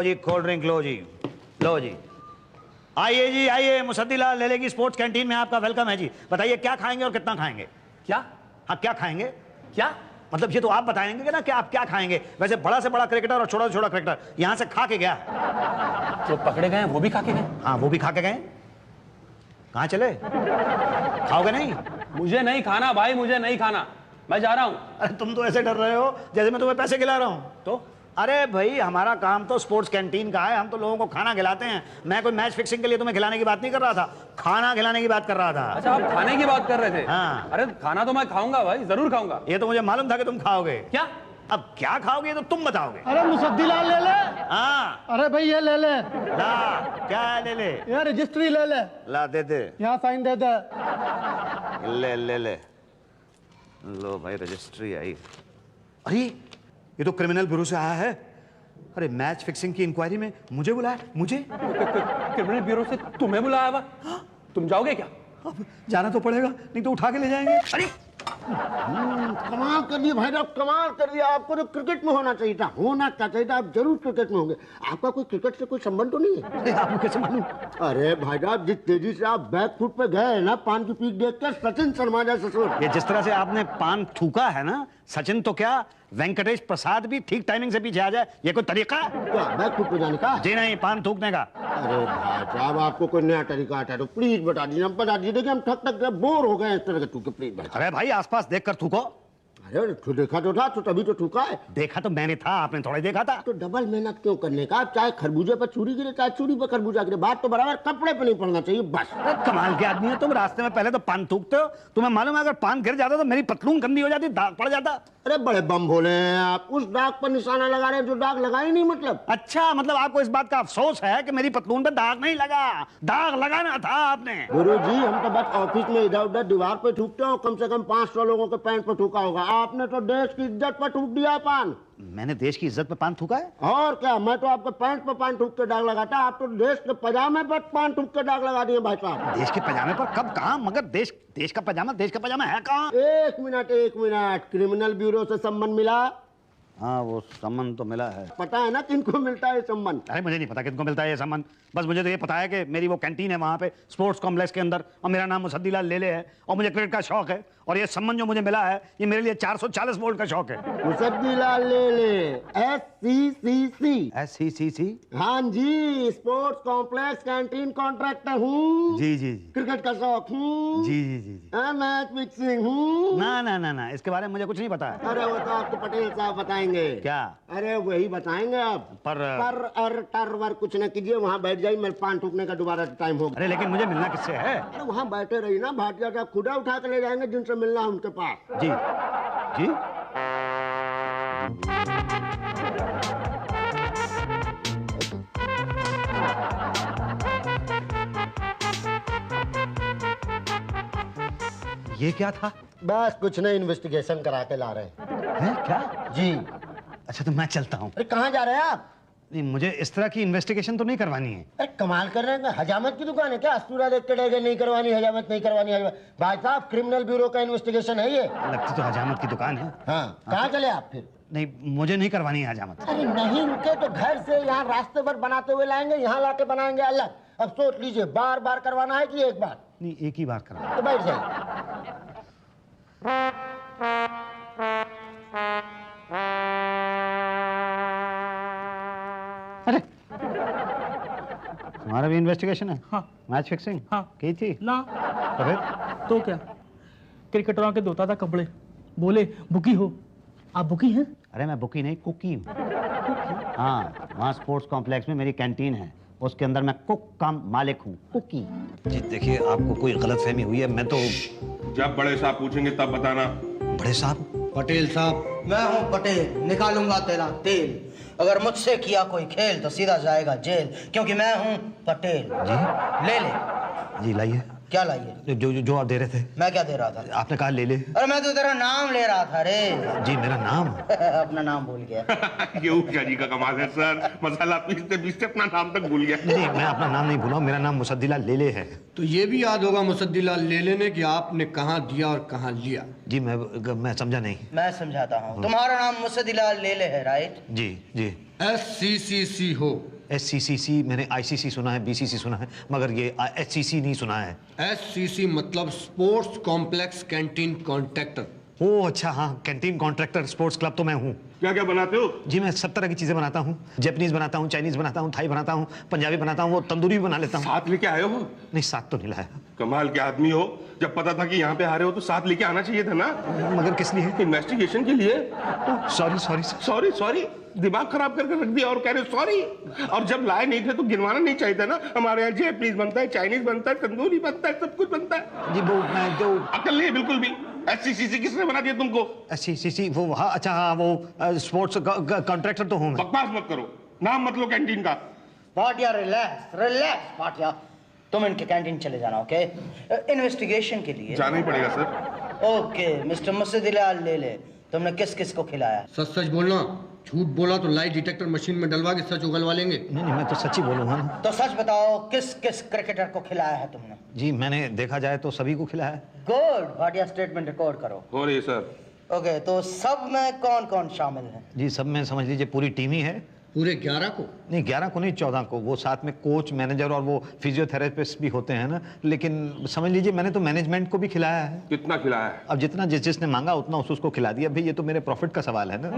जी cold drink लो जी, लो जी। आइए जी आइए, मुसद्दीलाल लेले की स्पोर्ट्स कैंटीन में आपका वेलकम है जी। बताइए क्या खाएंगे और कितना खाएंगे? क्या? हाँ क्या खाएंगे? क्या मतलब ये तो आप बताएंगे कि ना कि आप क्या खाएंगे। वैसे बड़ा से बड़ा क्रिकेटर और छोटा से छोटा क्रिकेटर यहाँ से खा के गया। जो पकड़े गए वो भी खा के गए? हाँ वो भी खा के गए। कहाँ चले? खाओगे नहीं? मुझे नहीं खाना भाई, मुझे नहीं खाना, मैं जा रहा हूँ। अरे तुम तो ऐसे डर रहे हो जैसे मैं तुम्हें पैसे खिला रहा हूँ। तो अरे भाई हमारा काम तो स्पोर्ट्स कैंटीन का है, हम तो लोगों को खाना खिलाते हैं। मैं कोई मैच फिक्सिंग के लिए तुम्हें खिलाने की बात नहीं कर रहा था, खाना खिलाने की बात कर रहा था। अच्छा आप खाने की बात कर रहे थे? हाँ। अरे खाना तो मैं खाऊंगा भाई, जरूर खाऊंगा। ये तो मुझे मालूम था कि तुम खाओगे। क्या? अब क्या खाओगे तो तुम बताओगे। अरे मुसद्दीलाल ले ले। हाँ अरे भाई ये ले ले। ला क्या है? ले ले। ये रजिस्ट्री ले ले। ला दे दे। यहाँ साइन दे दे। ले ले ले लो भाई, रजिस्ट्री आई। अरे ये तो क्रिमिनल ब्यूरो से आया है। अरे मैच फिक्सिंग की इंक्वायरी में मुझे बुलाया, मुझे। क्रिमिनल ब्यूरो से तुम्हें बुलाया हुआ? तुम जाओगे क्या? अब जाना तो पड़ेगा, नहीं तो उठा के ले जाएंगे। अरे कमाल कर दिया भाई साहब, कमाल कर दिया। आपको तो क्रिकेट में होना चाहिए था, होना क्या चाहिए था, आप जरूर क्रिकेट में होंगे। आपका कोई क्रिकेट से कोई संबंध तो नहीं है? आपको कैसे मालूम? अरे भाई साहब जिस तेजी से आप बैक फुट पे गए हैं ना, पान की पीक देखकर सचिन शर्मा जैसा ससुर। ये जिस तरह से आपने पान थूका है ना, सचिन तो क्या वेंकटेश प्रसाद भी ठीक टाइमिंग से पीछे आ जाए, ये कोई तरीका? क्या बैक फुट पे जाने का? जी नहीं, पान थूकने का। अरे भाई साहब आपको कोई नया तरीका आता है तो प्लीज बता दीजिए, हम बता दीजिए कि हम थक थक के बोर हो गए इस तरह के थूके, प्लीज बता। अरे भाई आसपास देखकर थूको। अरे तो देखा तो था, तो तभी तो थूका है। देखा तो मैंने था, आपने थोड़ा देखा था। तो डबल मेहनत क्यों करने का? चाहे खरबूजे पर छुरी गिरे, चाहे छुरी पर खरबूजा गिरे, बात तो बराबर, कपड़े पे नहीं पड़ना चाहिए बस। अरे कमाल के आदमी हो तुम, रास्ते में पहले तो पान थूकते हो। तुम्हें मालूम है अगर पान गिर जाता तो मेरी पतलून गंदी हो जाती, दाग पड़ जाता। अरे बड़े बम भोले हैं आप, उस दाग पर निशाना लगा रहे हैं जो दाग लगा ही नहीं। मतलब अच्छा, मतलब आपको इस बात का अफसोस है कि मेरी पतलून पे दाग नहीं लगा? दाग लगाना था आपने। गुरुजी हम तो बस ऑफिस में इधर उधर दीवार पे थूकते हो, कम से कम 500 लोगों के पैंट पे थूका होगा। आपने तो देश की इज्जत पर थूक दिया पान। मैंने देश की इज्जत पे पान थूका है? और क्या, मैं तो आपके पैंट पे पान थूक के दाग लगाता, आप तो देश के पजामे पर पान थूक के दाग लगा दिए भाई साहब। देश के पजामे पर कब, कहाँ? मगर देश का पजामा है कहाँ? एक मिनट, क्रिमिनल ब्यूरो से सम्मन मिला? हाँ वो सम्मान तो मिला है। पता है ना किनको मिलता है सम्मान? अरे मुझे नहीं पता किनको मिलता है ये सम्मान, बस मुझे तो ये पता है कि मेरी वो कैंटीन है वहाँ पे स्पोर्ट्स कॉम्प्लेक्स के अंदर, और मेरा नाम मुसद्दीलाल लेले है, और मुझे क्रिकेट का शौक है, और ये सम्मान जो मुझे मिला है ये मेरे लिए 440 वोल्ट का शौक है। मुसद्दीलाल लेले, SCCC। SCCC? हाँ जी, स्पोर्ट्स कॉम्प्लेक्स कैंटीन कॉन्ट्रैक्टर हूँ। जी जी क्रिकेट का शौक हूँ। जी जी जी जी। मैच फिक्सिंग हूँ। ना ना ना ना, इसके बारे में मुझे कुछ नहीं पता है। अरे वो तो आपको पटेल साहब बताएंगे। क्या? अरे वही बताएंगे आप। पर टर वर कुछ न कीजिए, वहाँ बैठ जाइए, मेरे पान थूकने का दोबारा टाइम होगा। अरे लेकिन मुझे मिलना किससे है? अरे वहाँ बैठे रहिए ना, भाटिया का खुदा उठा के ले जाएंगे जिनसे मिलना है उनके पास। जी जी। ये क्या था? बस कुछ नहीं, इन्वेस्टिगेशन करा के ला रहे है क्या? जी। अच्छा तो मैं चलता हूँ। अरे कहाँ जा रहे हैं आप? नहीं मुझे इस तरह की इन्वेस्टिगेशन तो नहीं करवानी है। अरे कमाल कर रहे हैं, हजामत की दुकान है क्या? अस्तूरा देख के डर गए, नहीं करवानी हजामत, नहीं करवानी हजामत। भाई साहब क्रिमिनल ब्यूरो का इन्वेस्टिगेशन है ये। लगती तो हजामत की दुकान है। हाँ कहाँ चले आप फिर? नहीं मुझे नहीं करवानी है हजामत। अरे नहीं रुके तो घर से यहाँ रास्ते भर बनाते हुए लाएंगे, यहाँ लाके बनाएंगे अलग। अब सोच लीजिए, बार बार करवाना है कि एक बार? नहीं एक ही बार करवाना। तो बैठ जाइए। अरे तुम्हारा भी इन्वेस्टिगेशन है? हाँ। Match fixing? हाँ। की थी ना तो फिर? तो क्या, क्रिकेटरों के धोता था कपड़े, बोले बुकी हो। आप बुकी हैं? अरे मैं बुकी नहीं, कुकी हूँ। हाँ वहाँ स्पोर्ट्स कॉम्प्लेक्स में मेरी कैंटीन है, उसके अंदर मैं कुक का मालिक हूँ, कुकी। जी देखिए आपको कोई गलतफहमी हुई है, मैं तो। जब बड़े साहब पूछेंगे तब बताना। बड़े साहब? पटेल साहब। मैं हूँ पटेल, निकालूंगा तेरा तेल। अगर मुझसे किया कोई खेल तो सीधा जाएगा जेल, क्योंकि मैं हूँ पटेल। जी ले ले। जी लाइए। क्या लाइए? जो आप दे रहे थे। मैं क्या दे रहा था? आपने कहा ले ले। अरे मैं तो तेरा नाम ले रहा था रे। जी मेरा नाम? अपना नाम भूल गया। ये ऊर्जा जी का कमाल है सर, मसाला पीसते पीसते अपना नाम तक भूल गया। नहीं मैं अपना नाम नहीं भूला, मेरा नाम मुसद्दीलाल लेले है। तो ये भी याद होगा मुसद्दीलाल लेले ने कि आपने कहाँ दिया और कहाँ लिया। जी मैं समझा नहीं। मैं समझाता हूँ। तुम्हारा नाम मुसद्दीलाल लेले है, राइट? जी जी। SCCC हो, SCCC मैंने ICC सुना है, BCC सुना है, मगर ये SCC नहीं सुना है। SCC मतलब स्पोर्ट्स कॉम्प्लेक्स कैंटीन कॉन्ट्रैक्टर। ओह अच्छा, हाँ, कैंटीन कॉन्ट्रैक्टर स्पोर्ट्स क्लब तो मैं हूँ। क्या क्या बनाते हो? जी मैं सब तरह की चीजें बनाता हूँ। जैपनीज बनाता हूँ, चाइनीज बनाता हूँ, थाई बनाता हूँ, पंजाबी बनाता हूँ, वो तंदूरी भी बना लेता हूँ। साथ लेके आए हो? नहीं, साथ तो नहीं लाया। कमाल के आदमी हो, जब पता था कि यहाँ पे आ रहे हो तो साथ लेके आना चाहिए था ना। मगर किस लिए? इन्वेस्टिगेशन के लिए। सॉरी सॉरी सॉरी सॉरी, दिमाग खराब करके रख दिया और कह रहे सॉरी। और जब लाए नहीं थे तो गिनवाना नहीं चाहिए था ना। हमारे यहाँ जैपनीज बनता है, चाइनीज बनता है, तंदूरी बनता है, सब कुछ बनता है। जी वो मैं जो अकल नहीं है बिल्कुल भी। SCCC किसने बना दिया तुमको? SCCC वो, हाँ अच्छा, हाँ वो स्पोर्ट्स कॉन्ट्रैक्टर तो हूँ मैं। बकवास मत करो, नाम मत लो कैंटीन का। भाटिया रिलैक्स रिलैक्स भाटिया, तुम इनके कैंटीन चले जाना, ओके? इन्वेस्टिगेशन के लिए जाना ही पड़ेगा सर। ओके मिस्टर मुसद्दिलाल ले ले, तुमने किस किस को खिलाया? सच सच बोलना, झूठ बोला तो लाई डिटेक्टर मशीन में डलवा के सच उगलवा लेंगे। नहीं नहीं, मैं तो सच्ची बोलूँगा ना। तो सच बताओ, किस किस क्रिकेटर को खिलाया है तुमने? जी मैंने देखा जाए तो सभी को खिलाया है। गुड, भाटिया स्टेटमेंट रिकॉर्ड करो। हो रही है सर। ओके, तो सब में कौन कौन शामिल है? जी सब में समझ लीजिए पूरी टीम ही है। पूरे 11 को? नहीं 11 को नहीं, 14 को। वो साथ में कोच, मैनेजर और वो फिजियोथेरेपिस्ट भी होते हैं ना। लेकिन समझ लीजिए मैंने तो मैनेजमेंट को भी खिलाया है। कितना खिलाया है? अब जितना जिसने मांगा उतना उसको खिला दिया। भाई ये तो मेरे प्रॉफिट का सवाल है ना।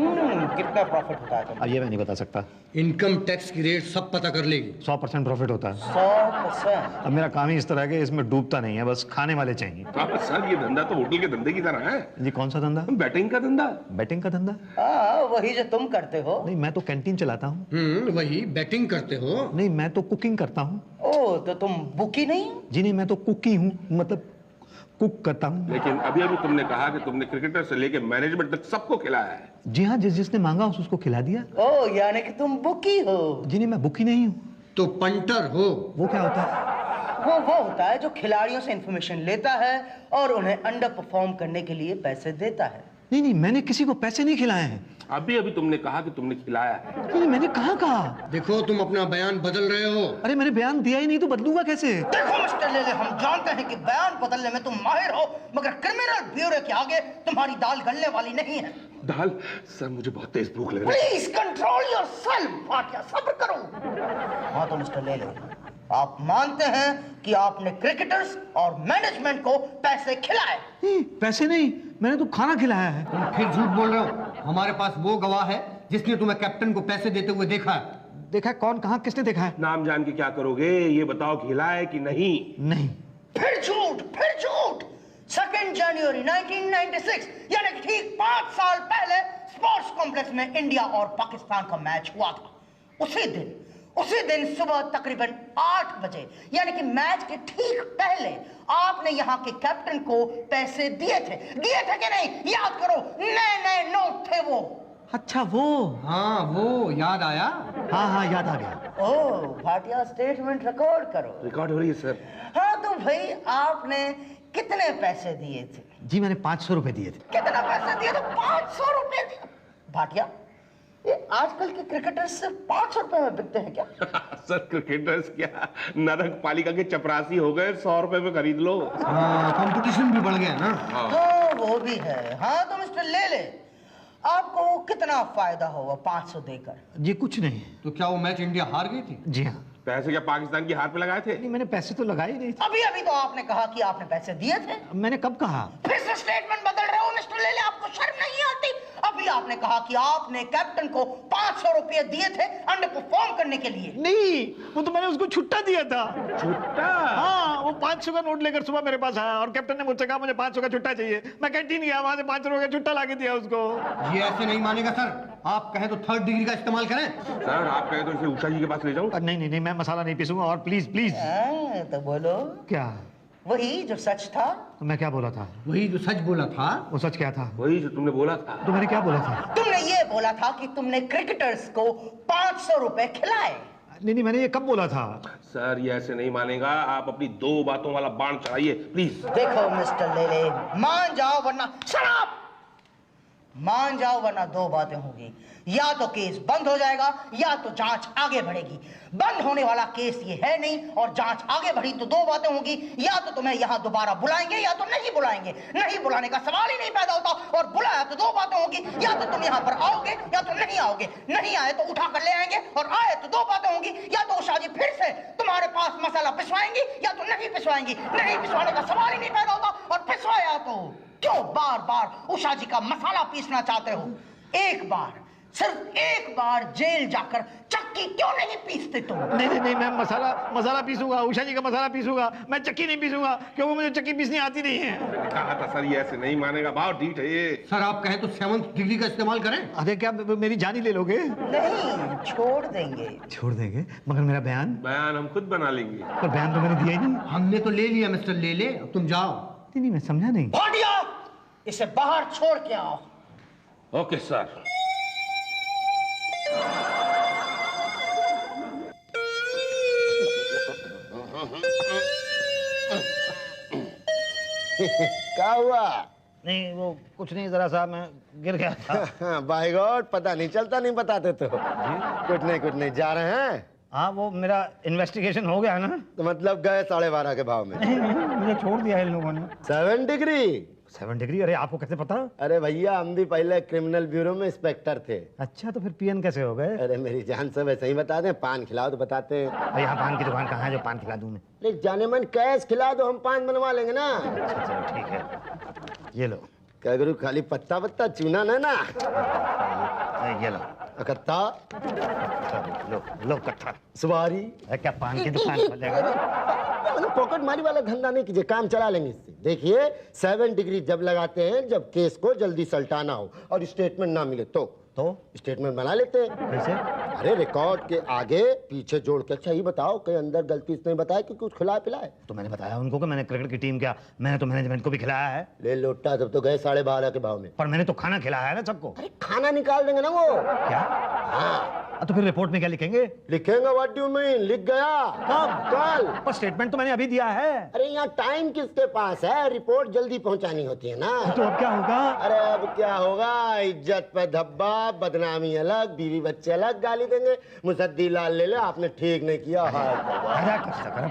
कितना प्रॉफिट होता है तुम्हें? अब ये मैं नहीं बता सकता। इनकम टैक्स की रेट सब पता कर लेगी। 100% प्रॉफिट होता है। 100%? अब मेरा काम ही इस तरह है, इसमें डूबता नहीं है, बस खाने वाले चाहिए। सर ये धंधा तो होटल के धंधे की तरह है। जी कौन सा धंधा? बैटिंग का धंधा। बैटिंग का धंधा? हाँ, वही जो तुम करते हो। नहीं मैं तो कैंटीन चलाता हूँ। वही बैटिंग करते हो। नहीं मैं तो कुकिंग करता हूँ। ओ, तो तुम बुकी नहीं हो? जी नहीं, मैं तो कुकी हूँ, मतलब कुक करता हूँ। लेकिन अभी अभी तुमने कहा कि तुमने क्रिकेटर से लेके मैनेजमेंट तक सबको खिलाया है। जी हाँ, जिसने मांगा उसको खिला दिया। ओ, यानी कि तुम बुकी हो? जी नहीं, मैं बुकी नहीं हूँ। तो पंटर हो। वो क्या होता है? वो होता है जो खिलाड़ियों से इंफॉर्मेशन लेता है और उन्हें अंडर परफॉर्म करने के लिए पैसे देता है। नहीं नहीं, मैंने किसी को पैसे नहीं खिलाए हैं। अभी अभी तुमने कहा कि तुमने खिलाया है। नहीं मैंने कहाँ कहा? देखो तुम अपना बयान बदल रहे हो। अरे मैंने बयान दिया ही नहीं तो बदलूंगा कैसे? देखो मिस्टर लेले, हम जानते हैं कि बयान बदलने में तुम माहिर हो, मगर क्रिमिनल ब्यूरो के आगे तुम्हारी दाल गलने वाली नहीं है। दाल? सर मुझे बहुत तेज भूख लग रही है। प्लीज कंट्रोल योरसेल्फ भाटिया, सब्र करो। हाँ तो मिस्टर लेले, आप मानते हैं कि आपने क्रिकेटर्स और मैनेजमेंट को पैसे खिलाए? नहीं पैसे नहीं, मैंने तो खाना खिलाया है। तुम फिर झूठ बोल रहे हो। हमारे पास वो गवाह है जिसने तुम्हें कैप्टन को पैसे देते हुए देखा है। देखा है? कौन, कहाँ, किसने देखा है? नाम जान के क्या करोगे? ये बताओ खिलाए कि नहीं? नहीं। फिर झूठ, फिर झूठ। 2 जनवरी 1996 यानी कि ठीक 5 साल पहले स्पोर्ट्स कॉम्प्लेक्स में इंडिया और पाकिस्तान का मैच हुआ था। उसी दिन सुबह तकरीबन 8 बजे यानी कि मैच के ठीक पहले आपने यहाँ के कैप्टन को पैसे दिए थे कि नहीं? याद करो, नए नोट थे वो। अच्छा वो? हाँ वो याद आया। हाँ हाँ याद आ गया। ओह भाटिया, स्टेटमेंट रिकॉर्ड करो। रिकॉर्ड हो रही है सर। हाँ तो भाई आपने कितने पैसे दिए थे? जी मैंने 500 रुपए दिए थे। कितना पैसे दिए थे? 500 रुपए दिए। भाटिया, ये आजकल के क्रिकेटर्स सिर्फ 500 रुपए में बिकते हैं क्या? सर क्रिकेटर्स क्या नरक पालिका के चपरासी हो गए, 100 रुपए में खरीद लो। कंपटीशन भी बढ़ गया ना। हाँ वो भी है। हाँ तो मिस्टर लेले, आपको कितना फायदा होगा 500 देकर? जी कुछ नहीं। तो क्या वो मैच इंडिया हार गई थी? जी हाँ। पैसे क्या पाकिस्तान की हार पे लगाए थे? नहीं मैंने पैसे तो लगाए नहीं थे। अभी अभी तो आपने कहा कि आपने पैसे दिए थे। मैंने कब कहा? फिर से स्टेटमेंट बदल रहे हो मिस्टर लेले, आपको शर्म नहीं आती? अभी आपने कहा कि आपने कैप्टन को 500 रुपए दिए थे अंडर परफॉर्म करने के लिए। नहीं, वो तो मैंने उसको छुट्टा दिया था। छुट्टा? हाँ, वो 500 का नोट लेकर सुबह मेरे पास आया और कैप्टन ने मुझसे कहा मुझे 500 का छुट्टा चाहिए। मैं कैंटीन गया, वहां से 500 रुपए का छुट्टा लाके दिया उसको। ये ऐसे नहीं मानेगा सर। आप कहें तो 3rd डिग्री का इस्तेमाल करें। सर आप कहें तो इसे उषा जी के पास ले जाऊं? नहीं नहीं नहीं, मैं मसाला नहीं पीसूंगा। और प्लीज प्लीज। तो बोलो। क्या? वही जो सच था। तो मैं क्या बोला था? वही जो सच बोला था। वो सच क्या था? वही जो तुमने बोला था। तो मैंने क्या बोला था? तुमने ये बोला था कि तुमने क्रिकेटर्स को 500 रुपए खिलाए। नहीं नहीं, मैंने ये कब बोला था? सर ये ऐसे नहीं मानेगा। आप अपनी 2 बातों वाला बाण चढ़ाइए प्लीज। देखो मिस्टर लेले, मान जाओ वरना शराब। मान जाओ वरना दो बातें होगी, या तो केस बंद हो जाएगा या तो जांच आगे बढ़ेगी। बंद होने वाला केस ये है नहीं और जांच आगे बढ़ी तो दो बातें होगी, या तो तुम्हें यहाँ दोबारा बुलाएंगे या तो नहीं बुलाएंगे। नहीं बुलाने का सवाल ही नहीं पैदा होता, और बुलाया तो दो बातें होगी, या तो तुम यहाँ पर आओगे या तो नहीं आओगे। नहीं आए तो उठा कर ले आएंगे, और आए तो दो बातें होंगी, या तो उषा जी फिर से तुम्हारे पास मसाला पिसवाएंगी या तो नहीं पिसवाएंगी। नहीं पिसवाने का सवाल ही नहीं पैदा होता, और पिसवाया तो क्यों बार बार उषा जी का मसाला पीसना चाहते हो? एक बार, सिर्फ एक बार जेल जाकर चक्की क्यों नहीं पीसते तुम? नहीं, मैं मसाला पीसूंगा, उषा जी का मसाला पीसूंगा, मैं चक्की नहीं पीसूंगा क्योंकि मुझे चक्की पीसनी आती नहीं है। कहा था सर, ये ऐसे नहीं मानेगा, बहुत ढीठ है ये। सर आप कहें तो 7th डिग्री का इस्तेमाल करें। अरे क्या मेरी जान ही ले लोगे? नहीं, छोड़ देंगे। छोड़ देंगे मगर मेरा बयान हम खुद बना लेंगे। पर बयान तो मैंने दिया ही नहीं। हमने तो ले लिया मिस्टर ले ले, तुम जाओ। नहीं, मैं समझा नहीं। भाटिया, इसे बाहर छोड़ के आओ। Okay sir. क्या हुआ? नहीं वो कुछ नहीं, जरा सा मैं गिर गया था। बाय गॉड, पता नहीं चलता नहीं बताते तो। कुछ नहीं, जा रहे हैं? हाँ वो मेरा इन्वेस्टिगेशन हो गया ना। तो मतलब गए 12.5 के भाव में? नहीं, मुझे छोड़ दिया इन लोगों ने। 7 डिग्री? 7 डिग्री? अरे आपको कैसे पता? अरे भैया, हम भी पहले क्रिमिनल ब्यूरो में इंस्पेक्टर थे। अच्छा, तो फिर पीएन कैसे हो गए? अरे मेरी जान, सब ऐसे ही बता दें, पान खिलाओ तो बताते हैं। यहाँ पान की दुकान कहाँ है जो पान खिला दूं मैं? ले जाने मन कैश खिला दो, हम पान बनवा लेंगे ना। अच्छा चलो ठीक है, ये लो। क्या गुरु, खाली पत्ता चूना ना? ये लो कत्ता, लो कट्ठा। सवारी। क्या पान की दुकान खोलेगा? पॉकेट मारी वाला धंधा नहीं कीजिए, काम चला लेंगे इससे। देखिए 7 डिग्री जब लगाते हैं जब केस को जल्दी सल्टाना हो और स्टेटमेंट ना मिले तो स्टेटमेंट बना लेते हैं। कैसे? अरे रिकॉर्ड के आगे पीछे जोड़ के। अच्छा ये बताओ, कहीं अंदर गलती इसने बताया कि कुछ खिलाया पिलाए? तो मैंने बताया उनको कि मैंने क्रिकेट की टीम क्या, मैंने तो मैनेजमेंट को भी खिलाया है। ले लोटा, तब तो गए 12.5 के भाव में। पर मैंने तो खाना खिलाया है ना सबको। अरे खाना निकाल देंगे ना वो। क्या? हाँ तो फिर रिपोर्ट में क्या लिखेंगे? लिखेंगे, व्हाट डू मीन? लिख गया। कब? कल। पर स्टेटमेंट तो मैंने अभी दिया है। अरे यहाँ टाइम किसके पास है? रिपोर्ट जल्दी पहुंचानी होती है ना। तो अब क्या होगा? अरे अब क्या होगा? इज्जत पे धब्बा, बदनामी अलग, बीवी बच्चे अलग गाली देंगे। मुसद्दी लाल ले ले, आपने ठीक नहीं किया। अरे कुछ तो करो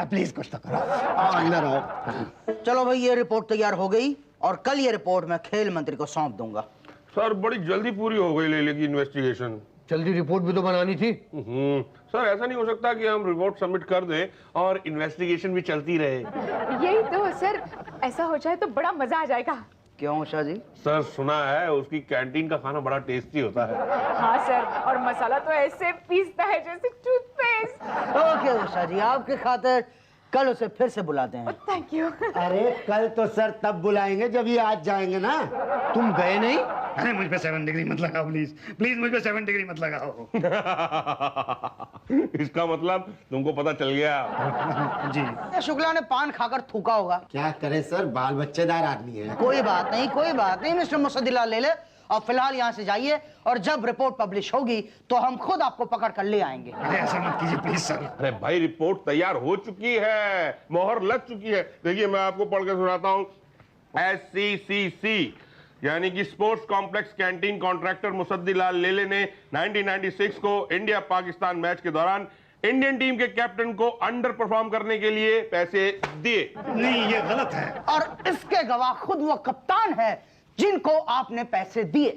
प्लीज कुछ तो करो। अंदर आओ। चलो भाई, ये रिपोर्ट तैयार हो गई और कल ये रिपोर्ट मैं खेल मंत्री को सौंप दूंगा। सर बड़ी जल्दी पूरी हो गई लेले की इन्वेस्टिगेशन। जल्दी रिपोर्ट भी तो बनानी थी। सर ऐसा नहीं हो सकता कि हम रिपोर्ट सबमिट कर दें और इन्वेस्टिगेशन भी चलती रहे। यही तो सर, ऐसा हो जाए तो बड़ा मजा आ जाएगा। क्यों उषा जी? सर सुना है उसकी कैंटीन का खाना बड़ा टेस्टी होता है। हाँ सर, और मसाला तो ऐसे पीसता है जैसे टूथपेस्ट। ओके उषा जी, आपके खातिर कल उसे फिर से बुलाते हैं। Thank you. अरे कल तो सर तब बुलाएंगे जब ये आज जाएंगे ना। तुम गए नहीं? अरे मुझ पे 7 डिग्री मत लगाओ प्लीज मुझ पे 7 डिग्री मत लगाओ। इसका मतलब तुमको पता चल गया। जी। शुक्ला ने पान खाकर थूका होगा। क्या करें सर, बाल बच्चेदार आदमी है। कोई बात नहीं मिस्टर मुसद्दिलाल ले ले, और फिलहाल यहाँ से जाइए, और जब रिपोर्ट पब्लिश होगी तो हम खुद आपको पकड़ कर ले आएंगे। अरे ऐसा मत कीजिए प्लीज सर। अरे भाई रिपोर्ट तैयार हो चुकी है, मोहर लग चुकी है। देखिए मैं आपको पढ़ के सुनाता हूँ। SCCC यानी कि स्पोर्ट्स कॉम्प्लेक्स कैंटीन कॉन्ट्रैक्टर मुसद्दिलाल लेले ने 1996 को इंडिया पाकिस्तान मैच के दौरान इंडियन टीम के कैप्टन को अंडर परफॉर्म करने के लिए पैसे दिए। नहीं ये गलत है। और इसके गवाह खुद वो कप्तान है जिनको आपने पैसे दिए।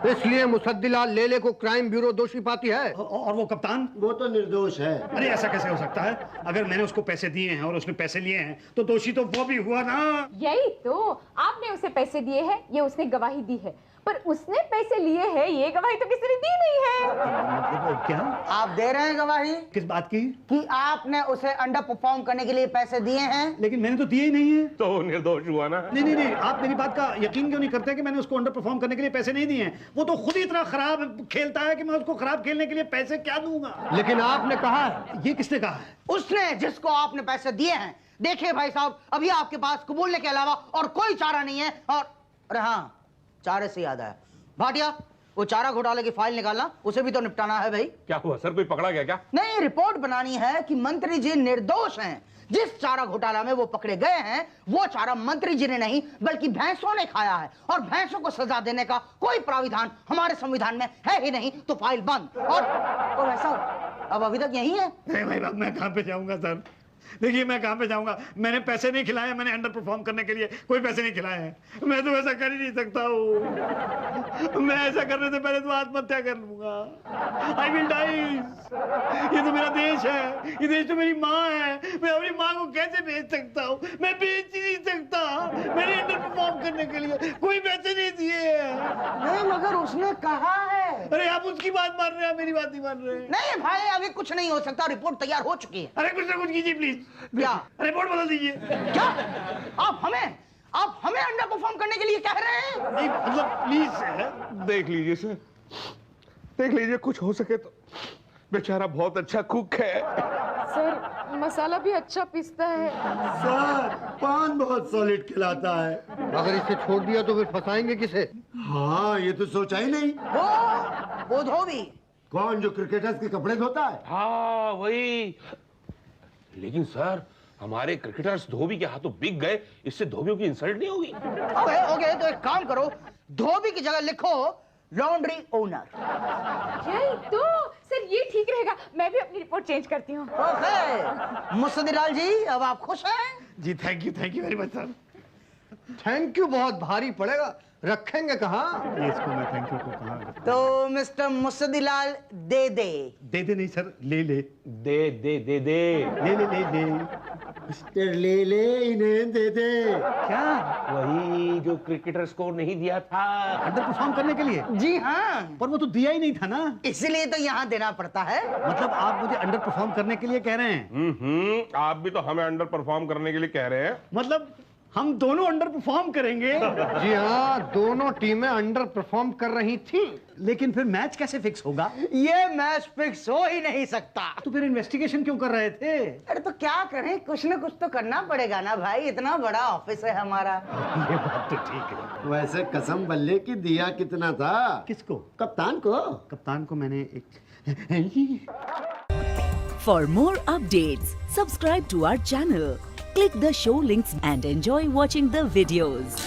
इसलिए मुसद्दिलाल लेले को क्राइम ब्यूरो दोषी पाती है। और वो कप्तान? वो तो निर्दोष है। अरे ऐसा कैसे हो सकता है? अगर मैंने उसको पैसे दिए हैं और उसने पैसे लिए हैं तो दोषी तो वो भी हुआ ना। यही तो, आपने उसे पैसे दिए हैं, ये उसने गवाही दी है, पर उसने पैसे लिए हैं ये गवाही तो किसी ने दी नहीं है। मतलब क्या? आप दे रहे हैं गवाही? किस बात की? कि आपने उसे अंडर परफॉर्म करने के लिए पैसे दिए हैं। लेकिन मैंने तो दिए ही नहीं है। तो वो निर्दोष हुआ ना। नहीं आप मेरी बात का यकीन क्यों नहीं करते कि मैंने उसको अंडर परफॉर्म करने के लिए पैसे नहीं दिए हैं? वो तो खुद ही इतना खराब खेलता है कि मैं उसको खराब खेलने के लिए पैसे क्या दूंगा। लेकिन आपने कहा है। ये किसने कहा है? उसने जिसको आपने पैसे दिए हैं। देखिए भाई साहब, अभी आपके पास कबूलने के अलावा और कोई चारा नहीं है। और अरे हाँ, चारे से याद आया, भाटिया वो चारा घोटाले की फाइल निकालना, उसे भी तो निपटाना है भाई। क्या हुआ सर, कोई पकड़ा गया क्या? नहीं, रिपोर्ट बनानी है कि मंत्री जी निर्दोष हैं, जिस चारा घोटाला में वो पकड़े गए हैं वो चारा मंत्री जी ने नहीं बल्कि भैंसों ने खाया है, और भैंसों को सजा देने का कोई प्राविधान हमारे संविधान में है ही नहीं, तो फाइल बंद। और ऐसा अब अभी तक यही है। अरे भाई साहब, मैं कहाँ पे जाऊंगा सर? देखिए मैं कहाँ पे जाऊंगा, मैंने पैसे नहीं खिलाए, मैंने अंडर परफॉर्म करने के लिए कोई पैसे नहीं खिलाए हैं। मैं तो ऐसा कर ही नहीं सकता हूँ। मैं ऐसा करने से पहले तो आत्महत्या कर लूंगा। I will die. ये तो मेरा देश है, ये देश तो मेरी माँ है। मैं अपनी माँ को कैसे बेच सकता हूँ? मैं बेच ही नहीं सकता। मैंने अंडर परफॉर्म करने के लिए कोई पैसे नहीं दिए हैं। नहीं मगर उसने कहा है। अरे आप उसकी बात मान रहे हैं, मेरी बात नहीं मान रहे। नहीं भाई अभी कुछ नहीं हो सकता, रिपोर्ट तैयार हो चुकी है। अरे कुछ ना कुछ कीजिए प्लीज। क्या? रिपोर्ट बदल दीजिए। क्या आप हमें अंडर परफॉर्म करने के लिए कह रहे हैं? नहीं मतलब प्लीज देख लीजिए सर, देख लीजिए, कुछ हो सके तो। बेचारा बहुत अच्छा कुक है। सर मसाला भी अच्छा पीसता है। सर पान बहुत सॉलिड खिलाता है। अगर इसे छोड़ दिया तो फिर फंसाएंगे किसे? हाँ ये तो सोचा ही नहीं। वो धोबी कौन जो क्रिकेटर्स के कपड़े धोता है? हाँ वही। लेकिन सर हमारे क्रिकेटर्स धोबी के हाथों बिक गए, इससे धोबियों की इंसल्ट नहीं होगी? ओके तो एक काम करो, धोबी की जगह लिखो लॉन्ड्री ओनर। यही तो सर, ये ठीक रहेगा। मैं भी अपनी रिपोर्ट चेंज करती हूँ। ओके मुस्तदीलाल जी अब आप खुश हैं? जी thank you very much sir. Thank you बहुत भारी पड़ेगा, रखेंगे कहाँ? ये इसको मैं थैंक यू को कहा? तो मिस्टर मुस्तदीलाल दे दे नहीं सर, ले ले दे दे दे दे ले ले ले ले। मिस्टर ले ले इन्हें दे दे। क्या? वही जो क्रिकेटर्स को नहीं दिया था अंडर परफॉर्म करने के लिए? जी हाँ, पर वो तो दिया ही नहीं था ना। इसलिए तो यहाँ देना पड़ता है। मतलब आप मुझे अंडर परफॉर्म करने के लिए कह रहे हैं? आप भी तो हमें अंडर परफॉर्म करने के लिए कह रहे हैं। मतलब हम दोनों अंडर परफॉर्म करेंगे? जी हाँ, दोनों टीमें अंडर परफॉर्म कर रही थी। लेकिन फिर मैच कैसे फिक्स होगा? ये मैच फिक्स हो ही नहीं सकता। तो फिर इन्वेस्टिगेशन क्यों कर रहे थे? अरे तो क्या करें, कुछ न कुछ तो करना पड़ेगा ना भाई, इतना बड़ा ऑफिस है हमारा। ये बात तो ठीक है। वैसे कसम बल्ले की दिया कितना था? किसको? कप्तान को। कप्तान को मैंने एक For more updates, subscribe to our channel, click the show links and enjoy watching the videos.